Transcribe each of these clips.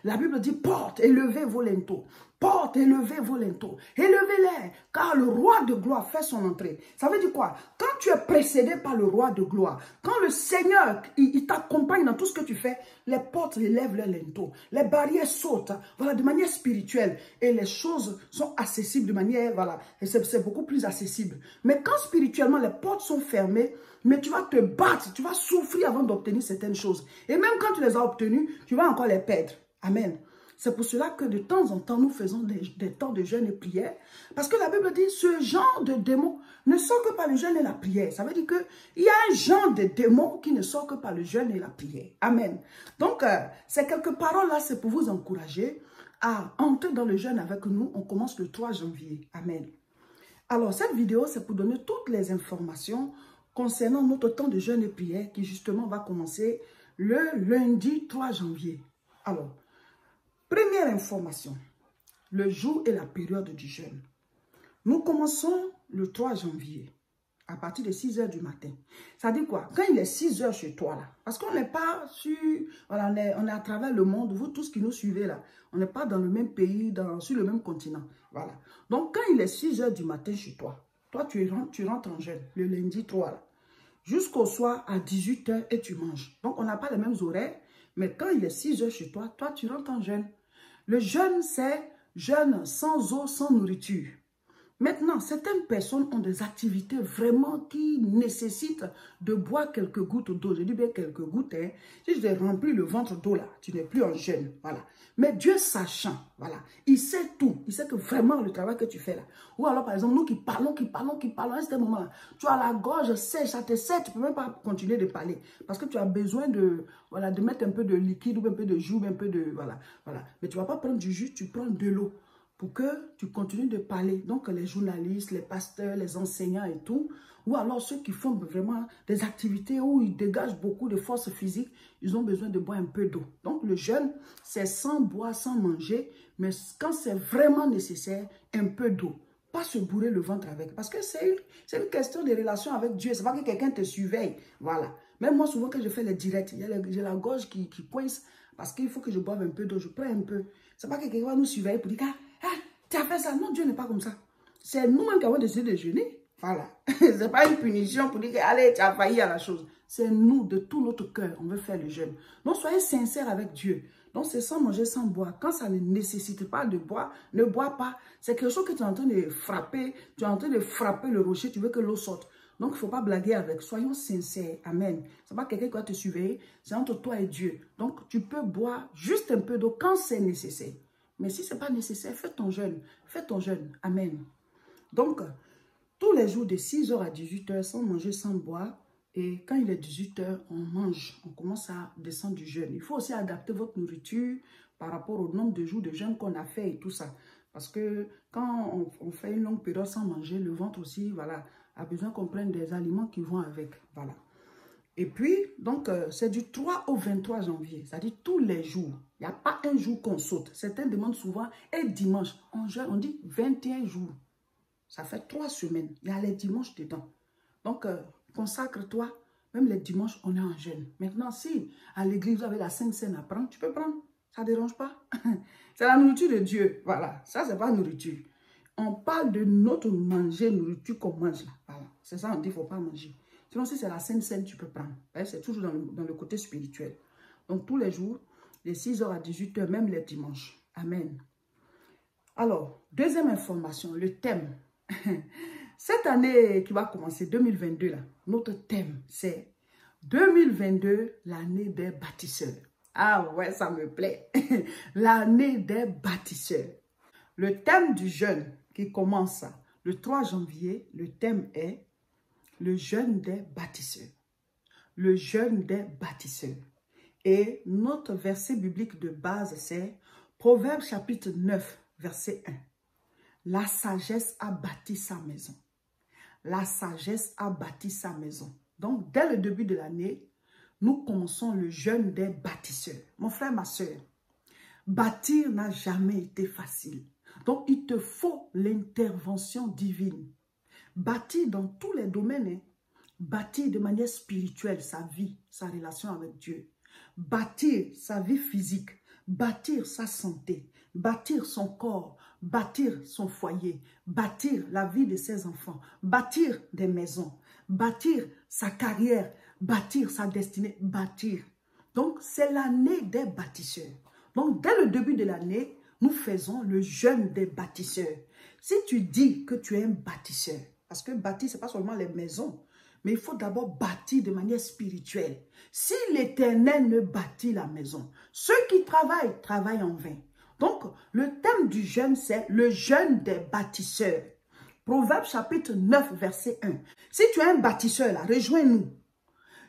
La Bible dit porte, élevez vos linteaux. Porte, élevez vos linteaux. Élevez-les, car le roi de gloire fait son entrée. Ça veut dire quoi? Quand tu es précédé par le roi de gloire, quand le Seigneur, il t'accompagne dans tout ce que tu fais, les portes élèvent les linteaux. Les barrières sautent, voilà, de manière spirituelle. Et les choses sont accessibles de manière, voilà, et c'est beaucoup plus accessible. Mais quand spirituellement, les portes sont fermées, mais tu vas te battre, tu vas souffrir avant d'obtenir certaines choses. Et même quand tu les as obtenues, tu vas encore les perdre. Amen. C'est pour cela que de temps en temps, nous faisons des temps de jeûne et prière. Parce que la Bible dit, ce genre de démon ne sort que par le jeûne et la prière. Ça veut dire qu'il y a un genre de démon qui ne sort que par le jeûne et la prière. Amen. Donc, ces quelques paroles-là, c'est pour vous encourager à entrer dans le jeûne avec nous. On commence le 3 janvier. Amen. Alors, cette vidéo, c'est pour donner toutes les informations concernant notre temps de jeûne et prière qui, justement, va commencer le lundi 3 janvier. Alors, première information, le jour et la période du jeûne. Nous commençons le 3 janvier à partir de 6 h du matin. Ça dit quoi? Quand il est 6 h chez toi, là, parce qu'on n'est pas sur, voilà, on est à travers le monde, vous tous qui nous suivez là, on n'est pas dans le même pays, sur le même continent. Voilà. Donc, quand il est 6 h du matin chez toi, tu rentres en jeûne le lundi 3 là, jusqu'au soir à 18 h et tu manges. Donc, on n'a pas les mêmes horaires, mais quand il est 6 h chez toi, tu rentres en jeûne. Le jeûne, c'est jeûne sans eau, sans nourriture. Maintenant, certaines personnes ont des activités vraiment qui nécessitent de boire quelques gouttes d'eau. Je dis bien quelques gouttes. Hein. Si je te remplis le ventre d'eau là, tu n'es plus en jeûne. Voilà. Mais Dieu sachant, voilà, il sait tout. Il sait que vraiment le travail que tu fais là. Ou alors, par exemple, nous qui parlons, à ce moment-là, tu as la gorge sèche, ça te sèche, tu ne peux même pas continuer de parler. Parce que tu as besoin de, voilà, de mettre un peu de liquide ou un peu de jus, un peu de, voilà. Mais tu ne vas pas prendre du jus, tu prends de l'eau. Pour que tu continues de parler. Donc, les journalistes, les pasteurs, les enseignants et tout, ou alors ceux qui font vraiment des activités où ils dégagent beaucoup de force physique, ils ont besoin de boire un peu d'eau. Donc, le jeûne, c'est sans boire, sans manger, mais quand c'est vraiment nécessaire, un peu d'eau. Pas se bourrer le ventre avec. Parce que c'est une question de relation avec Dieu. C'est pas que quelqu'un te surveille. Voilà. Même moi, souvent, quand je fais les directs, j'ai la gorge qui coince parce qu'il faut que je boive un peu d'eau. Je prends un peu. C'est pas que quelqu'un va nous surveiller pour dire, ah, tu as fait ça. Non, Dieu n'est pas comme ça. C'est nous-mêmes qui avons décidé de jeûner. Voilà. C'est pas une punition pour dire, allez, tu as failli à la chose. C'est nous, de tout notre cœur, on veut faire le jeûne. Donc, soyez sincères avec Dieu. Donc, c'est sans manger, sans boire. Quand ça ne nécessite pas de boire, ne bois pas. C'est quelque chose que tu es en train de frapper. Tu es en train de frapper le rocher. Tu veux que l'eau sorte. Donc, il ne faut pas blaguer avec. Soyons sincères. Amen. Ce n'est pas quelqu'un qui va te surveiller. C'est entre toi et Dieu. Donc, tu peux boire juste un peu d'eau quand c'est nécessaire. Mais si ce n'est pas nécessaire, fais ton jeûne. Fais ton jeûne. Amen. Donc, tous les jours de 6 h à 18 h, sans manger, sans boire. Et quand il est 18 h, on mange. On commence à descendre du jeûne. Il faut aussi adapter votre nourriture par rapport au nombre de jours de jeûne qu'on a fait et tout ça. Parce que quand on fait une longue période sans manger, le ventre aussi, voilà, a besoin qu'on prenne des aliments qui vont avec. Voilà. Et puis, donc, c'est du 3 au 23 janvier. C'est-à-dire tous les jours. Il n'y a pas un jour qu'on saute. Certains demandent souvent, et dimanche, on dit 21 jours. Ça fait 3 semaines. Il y a les dimanches dedans. Donc, consacre-toi. Même les dimanches, on est en jeûne. Maintenant, si à l'église, vous avez la Sainte Seine à prendre, tu peux prendre. Ça ne dérange pas. C'est la nourriture de Dieu. Voilà. Ça, c'est pas nourriture. On parle de notre manger, nourriture qu'on mange. Voilà. C'est ça, on dit, il ne faut pas manger. Sinon, si c'est la Sainte Seine, tu peux prendre. C'est toujours dans le côté spirituel. Donc, tous les jours, de 6 h à 18 h, même les dimanches. Amen. Alors, deuxième information, le thème. Cette année qui va commencer, 2022, là, notre thème, c'est 2022, l'année des bâtisseurs. Ah ouais, ça me plaît. L'année des bâtisseurs. Le thème du jeûne qui commence le 3 janvier, le thème est le jeûne des bâtisseurs. Le jeûne des bâtisseurs. Et notre verset biblique de base, c'est Proverbes chapitre 9, verset 1. La sagesse a bâti sa maison. La sagesse a bâti sa maison. Donc, dès le début de l'année, nous commençons le jeûne des bâtisseurs. Mon frère, ma soeur, bâtir n'a jamais été facile. Donc, il te faut l'intervention divine. Bâtir dans tous les domaines. Hein. Bâtir de manière spirituelle sa vie, sa relation avec Dieu. Bâtir sa vie physique. bâtir sa santé, bâtir son corps, bâtir son foyer, bâtir la vie de ses enfants, bâtir des maisons, bâtir sa carrière, bâtir sa destinée, bâtir. Donc, c'est l'année des bâtisseurs. Donc, dès le début de l'année, nous faisons le jeûne des bâtisseurs. Si tu dis que tu es un bâtisseur, parce que bâtir, ce n'est pas seulement les maisons, mais il faut d'abord bâtir de manière spirituelle. Si l'Éternel ne bâtit la maison, ceux qui travaillent, travaillent en vain. Donc, le thème du jeûne, c'est le jeûne des bâtisseurs. Proverbe chapitre 9, verset 1. Si tu es un bâtisseur, là, rejoins-nous.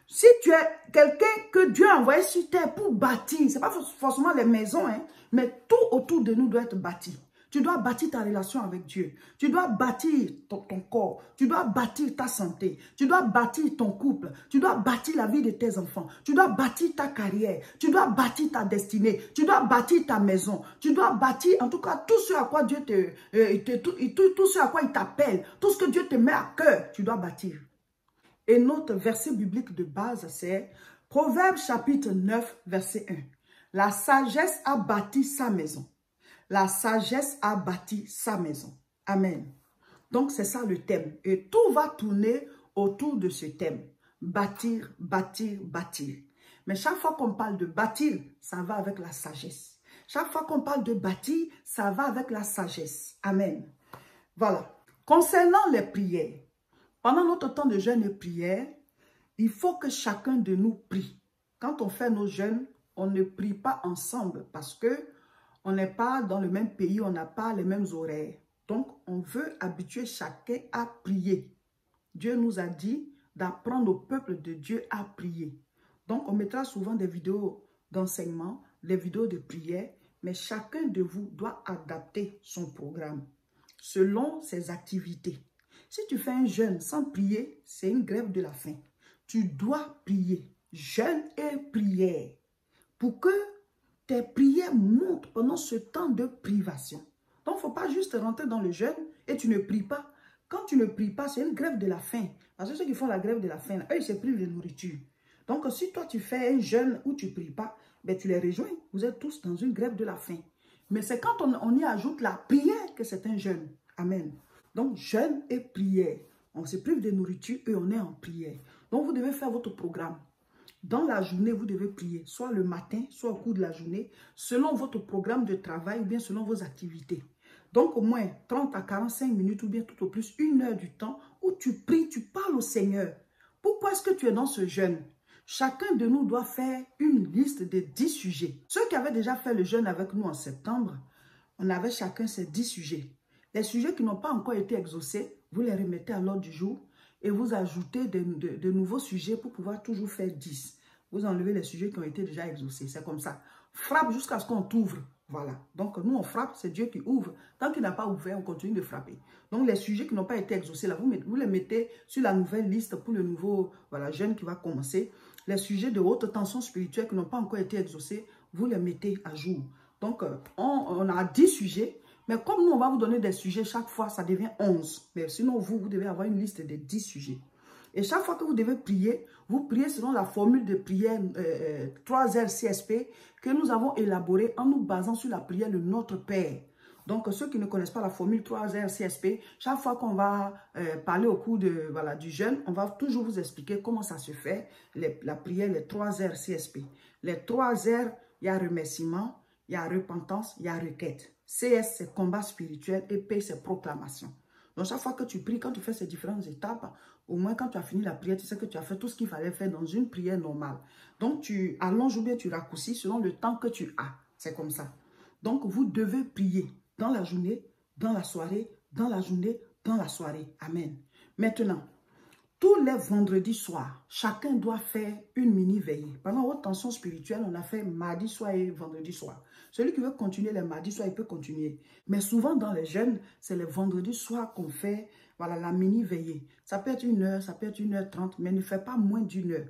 Si tu es quelqu'un que Dieu a envoyé sur terre pour bâtir, ce n'est pas forcément les maisons, hein, mais tout autour de nous doit être bâti. Tu dois bâtir ta relation avec Dieu. Tu dois bâtir ton corps. Tu dois bâtir ta santé. Tu dois bâtir ton couple. Tu dois bâtir la vie de tes enfants. Tu dois bâtir ta carrière. Tu dois bâtir ta destinée. Tu dois bâtir ta maison. Tu dois bâtir, en tout cas, tout ce à quoi Dieu tout ce à quoi il t'appelle. Tout ce que Dieu te met à cœur, tu dois bâtir. Et notre verset biblique de base, c'est Proverbe chapitre 9, verset 1. La sagesse a bâti sa maison. La sagesse a bâti sa maison. Amen. Donc, c'est ça le thème. Et tout va tourner autour de ce thème. Bâtir, bâtir, bâtir. Mais chaque fois qu'on parle de bâtir, ça va avec la sagesse. Chaque fois qu'on parle de bâtir, ça va avec la sagesse. Amen. Voilà. Concernant les prières, pendant notre temps de jeûne et prière, il faut que chacun de nous prie. Quand on fait nos jeûnes, on ne prie pas ensemble parce que on n'est pas dans le même pays, on n'a pas les mêmes horaires. Donc, on veut habituer chacun à prier. Dieu nous a dit d'apprendre au peuple de Dieu à prier. Donc, on mettra souvent des vidéos d'enseignement, des vidéos de prière, mais chacun de vous doit adapter son programme selon ses activités. Si tu fais un jeûne sans prier, c'est une grève de la faim. Tu dois prier, jeûne et prière, pour que tes prières montent pendant ce temps de privation. Donc, il ne faut pas juste rentrer dans le jeûne et tu ne pries pas. Quand tu ne pries pas, c'est une grève de la faim. Parce que ceux qui font la grève de la faim, eux, ils se privent de nourriture. Donc, si toi, tu fais un jeûne où tu ne pries pas, ben, tu les rejoins. Vous êtes tous dans une grève de la faim. Mais c'est quand on y ajoute la prière que c'est un jeûne. Amen. Donc, jeûne et prière. On se prive de nourriture et on est en prière. Donc, vous devez faire votre programme. Dans la journée, vous devez prier, soit le matin, soit au cours de la journée, selon votre programme de travail ou bien selon vos activités. Donc, au moins 30 à 45 minutes ou bien tout au plus 1 heure du temps où tu pries, tu parles au Seigneur. Pourquoi est-ce que tu es dans ce jeûne? Chacun de nous doit faire une liste de 10 sujets. Ceux qui avaient déjà fait le jeûne avec nous en septembre, on avait chacun ces 10 sujets. Les sujets qui n'ont pas encore été exaucés, vous les remettez à l'ordre du jour. Et vous ajoutez de nouveaux sujets pour pouvoir toujours faire 10. Vous enlevez les sujets qui ont été déjà exaucés. C'est comme ça. Frappe jusqu'à ce qu'on t'ouvre. Voilà. Donc, nous, on frappe, c'est Dieu qui ouvre. Tant qu'il n'a pas ouvert, on continue de frapper. Donc, les sujets qui n'ont pas été exaucés, là, vous les mettez sur la nouvelle liste pour le nouveau jeûne qui va commencer. Les sujets de haute tension spirituelle qui n'ont pas encore été exaucés, vous les mettez à jour. Donc, on a 10 sujets. Mais comme nous, on va vous donner des sujets chaque fois, ça devient 11. Mais sinon, vous devez avoir une liste de 10 sujets. Et chaque fois que vous devez prier, vous priez selon la formule de prière 3R CSP que nous avons élaborée en nous basant sur la prière de notre Père. Donc, ceux qui ne connaissent pas la formule 3R CSP, chaque fois qu'on va parler au cours du jeûne, on va toujours vous expliquer comment ça se fait, la prière, les 3R CSP. Les 3 R, il y a remerciement, il y a repentance, il y a requête. CS, c'est combat spirituel et P, c'est proclamation. Donc, chaque fois que tu pries, quand tu fais ces différentes étapes, au moins quand tu as fini la prière, tu sais que tu as fait tout ce qu'il fallait faire dans une prière normale. Donc, tu allonges ou bien tu raccourcis selon le temps que tu as. C'est comme ça. Donc, vous devez prier dans la journée, dans la soirée, dans la journée, dans la soirée. Amen. Maintenant, tous les vendredis soirs, chacun doit faire une mini-veillée. Pendant votre tension spirituelle, on a fait mardi soir et vendredi soir. Celui qui veut continuer les mardis soirs, il peut continuer. Mais souvent dans les jeûnes, c'est les vendredis soirs qu'on fait la mini-veillée. Ça peut être 1 heure, ça peut être 1h30, mais ne fais pas moins d'1 heure.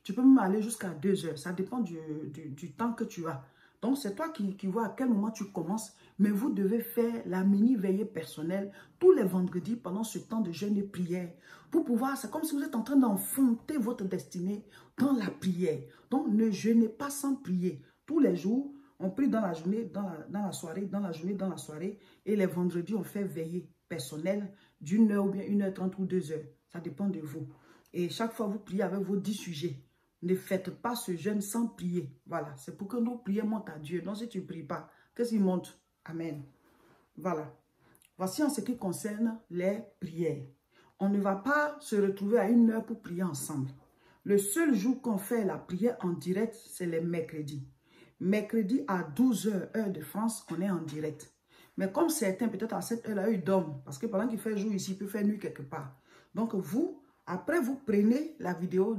Tu peux même aller jusqu'à 2 heures. Ça dépend du temps que tu as. Donc, c'est toi qui vois à quel moment tu commences. Mais vous devez faire la mini-veillée personnelle tous les vendredis pendant ce temps de jeûne et prière. Pour pouvoir, c'est comme si vous êtes en train d'enfanter votre destinée dans la prière. Donc, ne jeûnez pas sans prier. Tous les jours, On prie dans la journée, dans la soirée, dans la journée, dans la soirée. Et les vendredis, on fait veiller personnelle d'1 heure ou bien 1h30 ou 2 heures. Ça dépend de vous. Et chaque fois, vous priez avec vos 10 sujets. Ne faites pas ce jeûne sans prier. Voilà, c'est pour que nos prières montent à Dieu. Donc, si tu ne pries pas, qu'est-ce qui monte? Amen. Voilà. Voici en ce qui concerne les prières. On ne va pas se retrouver à 1 heure pour prier ensemble. Le seul jour qu'on fait la prière en direct, c'est les mercredis. Mercredi à 12 heures, heure de France, on est en direct. Mais comme certains, peut-être à cette heure-là, ils dorment. Parce que pendant qu'il fait jour ici, il peut faire nuit quelque part. Donc vous, après vous prenez la vidéo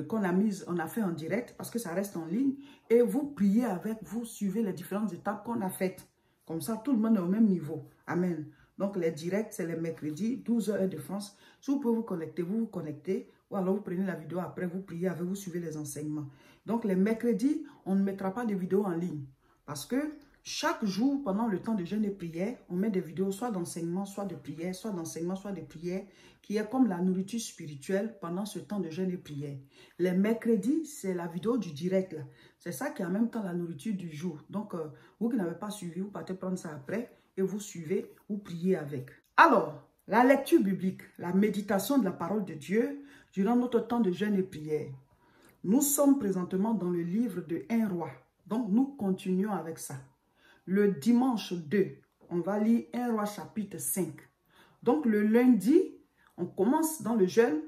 qu'on a mise, on a fait en direct, parce que ça reste en ligne. Et vous priez avec, vous suivez les différentes étapes qu'on a faites. Comme ça, tout le monde est au même niveau. Amen. Donc les directs, c'est les mercredis, 12 heures de France. Si vous pouvez vous connecter, vous vous connectez. Ou alors vous prenez la vidéo après, vous priez avec, vous suivez les enseignements. Donc les mercredis, on ne mettra pas de vidéos en ligne. Parce que chaque jour, pendant le temps de jeûne et prière, on met des vidéos soit d'enseignement, soit de prière, soit d'enseignement, soit de prière, qui est comme la nourriture spirituelle pendant ce temps de jeûne et prière. Les mercredis, c'est la vidéo du direct. C'est ça qui est en même temps la nourriture du jour. Donc, vous qui n'avez pas suivi, vous partez prendre ça après et vous suivez, vous priez avec. Alors, la lecture biblique, la méditation de la parole de Dieu durant notre temps de jeûne et prière. Nous sommes présentement dans le livre de 1 Roi. Donc, nous continuons avec ça. Le dimanche 2, on va lire 1 Roi chapitre 5. Donc, le lundi, on commence dans le jeûne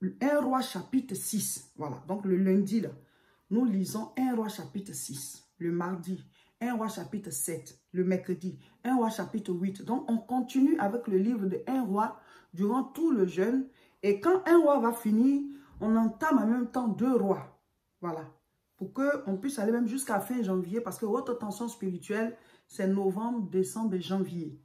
1 Roi chapitre 6. Voilà, donc le lundi, là, nous lisons 1 Roi chapitre 6. Le mardi, 1 Roi chapitre 7. Le mercredi, 1 Roi chapitre 8. Donc, on continue avec le livre de 1 Roi durant tout le jeûne. Et quand 1 Roi va finir, on entame en même temps 2 rois. Voilà. Pour qu'on puisse aller même jusqu'à fin janvier. Parce que votre tension spirituelle, c'est novembre, décembre et janvier.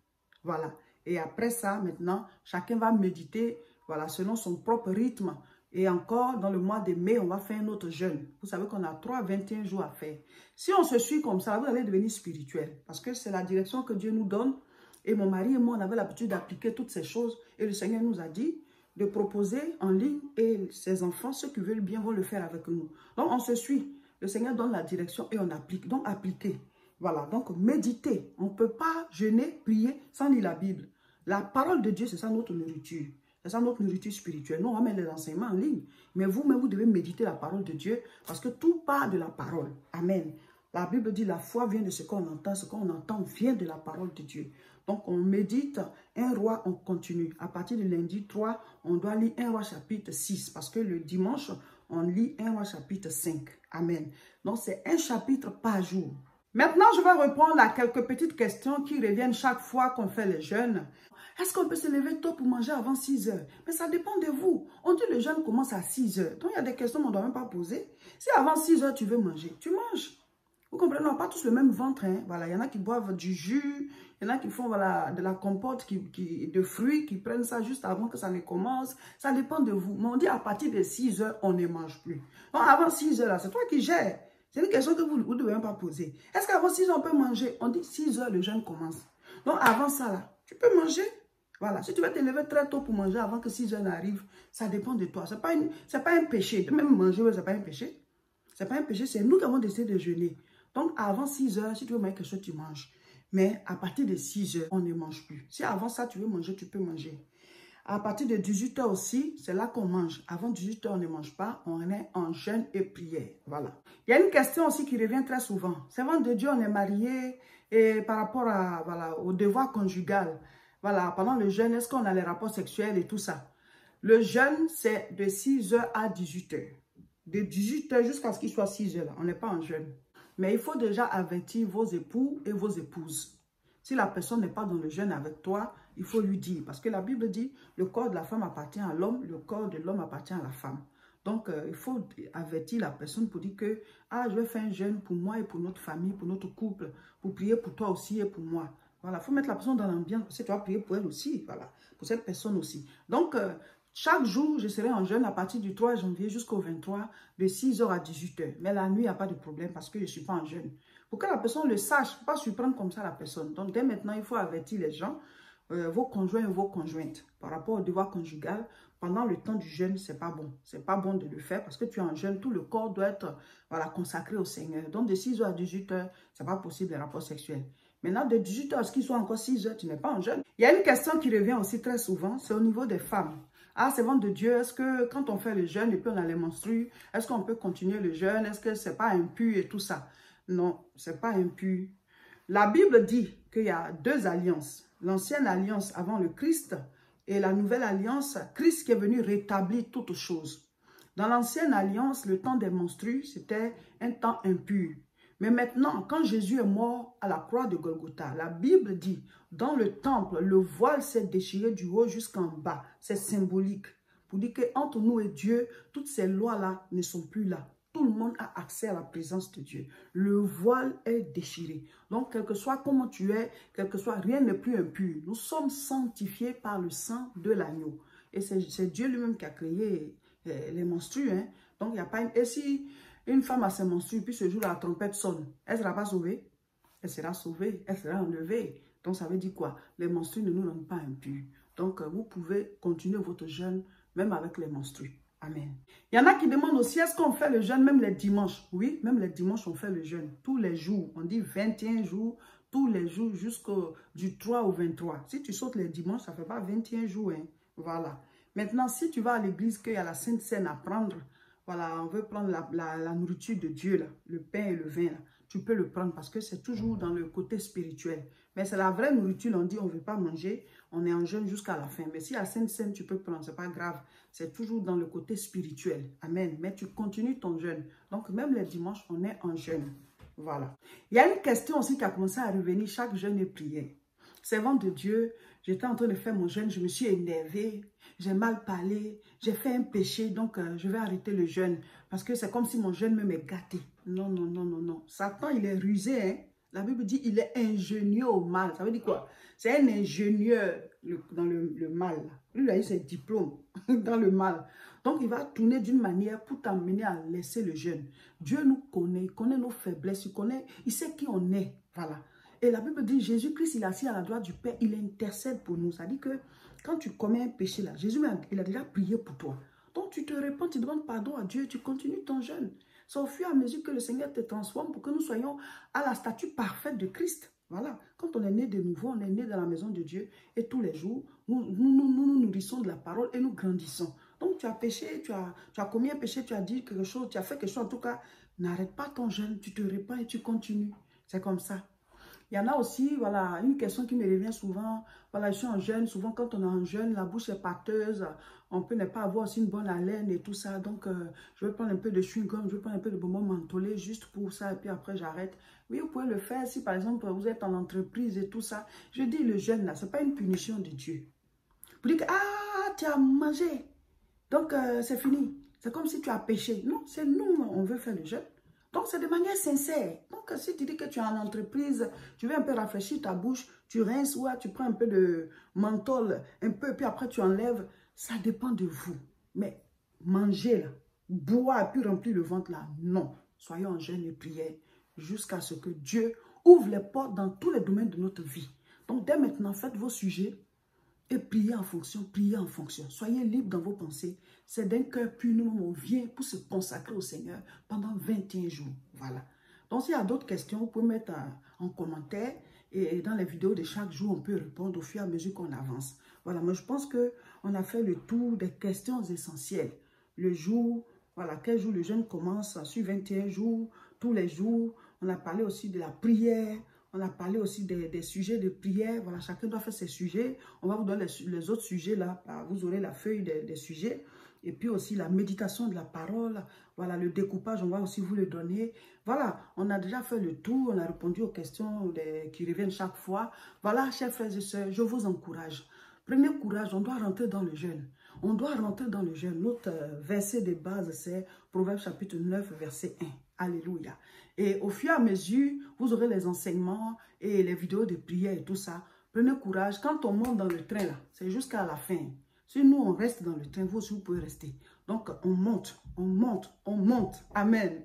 Voilà. Et après ça, maintenant, chacun va méditer, voilà, selon son propre rythme. Et encore, dans le mois de mai, on va faire un autre jeûne. Vous savez qu'on a 21 jours à faire. Si on se suit comme ça, vous allez devenir spirituel. Parce que c'est la direction que Dieu nous donne. Et mon mari et moi, on avait l'habitude d'appliquer toutes ces choses. Et le Seigneur nous a dit de proposer en ligne. Et ses enfants, ceux qui veulent bien, vont le faire avec nous. Donc, on se suit. Le Seigneur donne la direction et on applique. Donc, appliquez. Voilà, donc méditez. On ne peut pas jeûner, prier sans lire la Bible. La parole de Dieu, c'est ça notre nourriture. C'est ça notre nourriture spirituelle. Nous, on va mettre les enseignements en ligne. Mais vous-même, vous devez méditer la parole de Dieu parce que tout part de la parole. Amen. La Bible dit la foi vient de ce qu'on entend. Ce qu'on entend vient de la parole de Dieu. Donc, on médite 1 Roi, on continue. À partir du lundi 3, on doit lire 1 Roi chapitre 6 parce que le dimanche, on lit 1 Roi chapitre 5. Amen. Donc, c'est un chapitre par jour. Maintenant, je vais répondre à quelques petites questions qui reviennent chaque fois qu'on fait le jeûne. Est-ce qu'on peut se lever tôt pour manger avant 6 heures? Mais ça dépend de vous. On dit que le jeûne commence à 6 heures. Donc, il y a des questions qu'on ne doit même pas poser. Si avant 6 heures, tu veux manger, tu manges. Vous comprenez? On n'a pas tous le même ventre. Hein? Voilà, il y en a qui boivent du jus. Il y en a qui font voilà, de la compote de fruits, qui prennent ça juste avant que ça ne commence. Ça dépend de vous. Mais on dit à partir de 6 heures, on ne mange plus. Donc, avant 6 heures, c'est toi qui gères. C'est une question que vous ne devez même pas poser. Est-ce qu'avant 6 heures, on peut manger? On dit 6 heures, le jeûne commence. Donc, avant ça, là, tu peux manger. Voilà. Si tu vas te lever très tôt pour manger avant que 6 heures n'arrive, ça dépend de toi. Ce n'est pas un péché. De même manger, ce n'est pas un péché. Ce n'est pas un péché, c'est nous qui avons décidé de jeûner. Donc, avant 6 heures, si tu veux manger quelque chose, tu manges. Mais à partir de 6 heures, on ne mange plus. Si avant ça, tu veux manger, tu peux manger. À partir de 18 heures aussi, c'est là qu'on mange. Avant 18 heures, on ne mange pas. On est en jeûne et prière. Voilà. Il y a une question aussi qui revient très souvent. Servante de Dieu, on est marié. Et par rapport à, voilà, au devoir conjugal, voilà, pendant le jeûne, est-ce qu'on a les rapports sexuels et tout ça? Le jeûne, c'est de 6 heures à 18 heures. De 18 heures jusqu'à ce qu'il soit 6 heures. Là. On n'est pas en jeûne. Mais il faut déjà avertir vos époux et vos épouses. Si la personne n'est pas dans le jeûne avec toi, il faut lui dire. Parce que la Bible dit, le corps de la femme appartient à l'homme, le corps de l'homme appartient à la femme. Donc, il faut avertir la personne pour dire que, ah, je vais faire un jeûne pour moi et pour notre famille, pour notre couple, pour prier pour toi aussi et pour moi. Voilà, il faut mettre la personne dans l'ambiance, parce que tu vas prier pour elle aussi, voilà, pour cette personne aussi. Donc, chaque jour, je serai en jeûne à partir du 3 janvier jusqu'au 23, de 6 heures à 18 heures. Mais la nuit, il n'y a pas de problème parce que je ne suis pas en jeûne. Pour que la personne le sache, pas surprendre comme ça la personne. Donc, dès maintenant, il faut avertir les gens, vos conjoints et vos conjointes, par rapport au devoir conjugal, pendant le temps du jeûne, c'est pas bon. C'est pas bon de le faire parce que tu es en jeûne, tout le corps doit être voilà, consacré au Seigneur. Donc de 6h à 18h, c'est pas possible les rapports sexuels. Maintenant, de 18h à ce qu'il soit encore 6h, tu n'es pas en jeûne. Il y a une question qui revient aussi très souvent, c'est au niveau des femmes. Ah, c'est bon de Dieu, est-ce que quand on fait le jeûne et puis on a les menstrues, est-ce qu'on peut continuer le jeûne? Est-ce que c'est pas impur et tout ça? Non, c'est pas impur. La Bible dit qu'il y a deux alliances. L'ancienne alliance avant le Christ et la nouvelle alliance, Christ qui est venu rétablir toutes choses. Dans l'ancienne alliance, le temps des menstrues, c'était un temps impur. Mais maintenant, quand Jésus est mort à la croix de Golgotha, la Bible dit, dans le temple, le voile s'est déchiré du haut jusqu'en bas. C'est symbolique. Pour dire qu'entre nous et Dieu, toutes ces lois-là ne sont plus là. Tout le monde a accès à la présence de Dieu. Le voile est déchiré. Donc, quel que soit comment tu es, quel que soit, rien n'est plus impur. Nous sommes sanctifiés par le sang de l'agneau. Et c'est Dieu lui-même qui a créé les menstrues. Hein. Donc, il n'y a pas une... Et si une femme a ses menstrues, puis ce jour la trompette sonne, elle ne sera pas sauvée. Elle sera sauvée, elle sera enlevée. Donc, ça veut dire quoi? Les menstrues ne nous rendent pas impurs. Donc, vous pouvez continuer votre jeûne, même avec les menstrues. Amen. Il y en a qui demandent aussi, est-ce qu'on fait le jeûne même les dimanches? Oui, même les dimanches, on fait le jeûne. Tous les jours. On dit 21 jours, tous les jours jusqu'au du 3 au 23. Si tu sautes les dimanches, ça ne fait pas 21 jours. Hein. Voilà. Maintenant, si tu vas à l'église, qu'il y a la Sainte Seine à prendre, voilà, on veut prendre la nourriture de Dieu, là, le pain et le vin, là. Tu peux le prendre parce que c'est toujours dans le côté spirituel. Mais c'est la vraie nourriture, on dit on ne veut pas manger, on est en jeûne jusqu'à la fin. Mais si à Sainte-Seine, tu peux prendre, ce n'est pas grave. C'est toujours dans le côté spirituel. Amen. Mais tu continues ton jeûne. Donc même les dimanches, on est en jeûne. Voilà. Il y a une question aussi qui a commencé à revenir chaque jeûne et prière. Servant de Dieu, j'étais en train de faire mon jeûne, je me suis énervée, j'ai mal parlé, j'ai fait un péché, donc je vais arrêter le jeûne. Parce que c'est comme si mon jeûne me gâté. Non, non, non, non, non. Satan, il est rusé, hein. La Bible dit il est ingénieux au mal. Ça veut dire quoi? C'est un ingénieur dans le mal. Lui, il a eu ses diplômes dans le mal. Donc, il va tourner d'une manière pour t'amener à laisser le jeûne. Dieu nous connaît, il connaît nos faiblesses, il sait qui on est. Voilà. Et la Bible dit, Jésus-Christ, il est assis à la droite du Père, il intercède pour nous. Ça dit que quand tu commets un péché là, Jésus, il a déjà prié pour toi. Donc, tu te répands, tu demandes pardon à Dieu, tu continues ton jeûne. C'est au fur et à mesure que le Seigneur te transforme pour que nous soyons à la statue parfaite de Christ. Voilà. Quand on est né de nouveau, on est né dans la maison de Dieu. Et tous les jours, nous nourrissons de la parole et nous grandissons. Donc, tu as péché, tu as commis un péché, tu as dit quelque chose, tu as fait quelque chose. En tout cas, n'arrête pas ton jeûne, tu te répands et tu continues. C'est comme ça. Il y en a aussi, voilà, une question qui me revient souvent. Voilà, je suis en jeûne. Souvent, quand on est en jeûne, la bouche est pâteuse. On peut ne pas avoir aussi une bonne haleine et tout ça. Donc, je vais prendre un peu de chewing-gum, je vais prendre un peu de bonbon mentholé juste pour ça. Et puis après, j'arrête. Oui, vous pouvez le faire si, par exemple, vous êtes en entreprise et tout ça. Je dis, le jeûne, là, ce n'est pas une punition de Dieu. Pour dire que, ah, tu as mangé. Donc, c'est fini. C'est comme si tu as péché. Non, c'est nous, on veut faire le jeûne. Donc, c'est de manière sincère. Donc, si tu dis que tu es en entreprise, tu veux un peu rafraîchir ta bouche, tu rinces, ouais, tu prends un peu de menthol, un peu, puis après tu enlèves, ça dépend de vous. Mais manger là, boire, puis remplir le ventre là, non. Soyons en jeûne et prière jusqu'à ce que Dieu ouvre les portes dans tous les domaines de notre vie. Donc, dès maintenant, faites vos sujets et priez en fonction, priez en fonction. Soyez libres dans vos pensées. C'est d'un cœur pur, nous, on vient pour se consacrer au Seigneur pendant 21 jours. Voilà. Donc, s'il y a d'autres questions, vous pouvez mettre en commentaire. Et dans les vidéos de chaque jour, on peut répondre au fur et à mesure qu'on avance. Voilà, moi, je pense qu'on a fait le tour des questions essentielles. Le jour, voilà, quel jour le jeûne commence, sur 21 jours, tous les jours. On a parlé aussi de la prière. On a parlé aussi des sujets de prière. Voilà, chacun doit faire ses sujets. On va vous donner les autres sujets là. Vous aurez la feuille des sujets. Et puis aussi la méditation de la parole. Voilà, le découpage, on va aussi vous le donner. Voilà, on a déjà fait le tour. On a répondu aux questions qui reviennent chaque fois. Voilà, chers frères et sœurs, je vous encourage. Prenez courage, on doit rentrer dans le jeûne. On doit rentrer dans le jeûne. Notre verset de base, c'est Proverbes chapitre 9, verset 1. Alléluia. Et au fur et à mesure, vous aurez les enseignements et les vidéos de prière et tout ça. Prenez courage. Quand on monte dans le train, là, c'est jusqu'à la fin. Si nous, on reste dans le train, vous aussi, vous pouvez rester. Donc, on monte, on monte, on monte. Amen.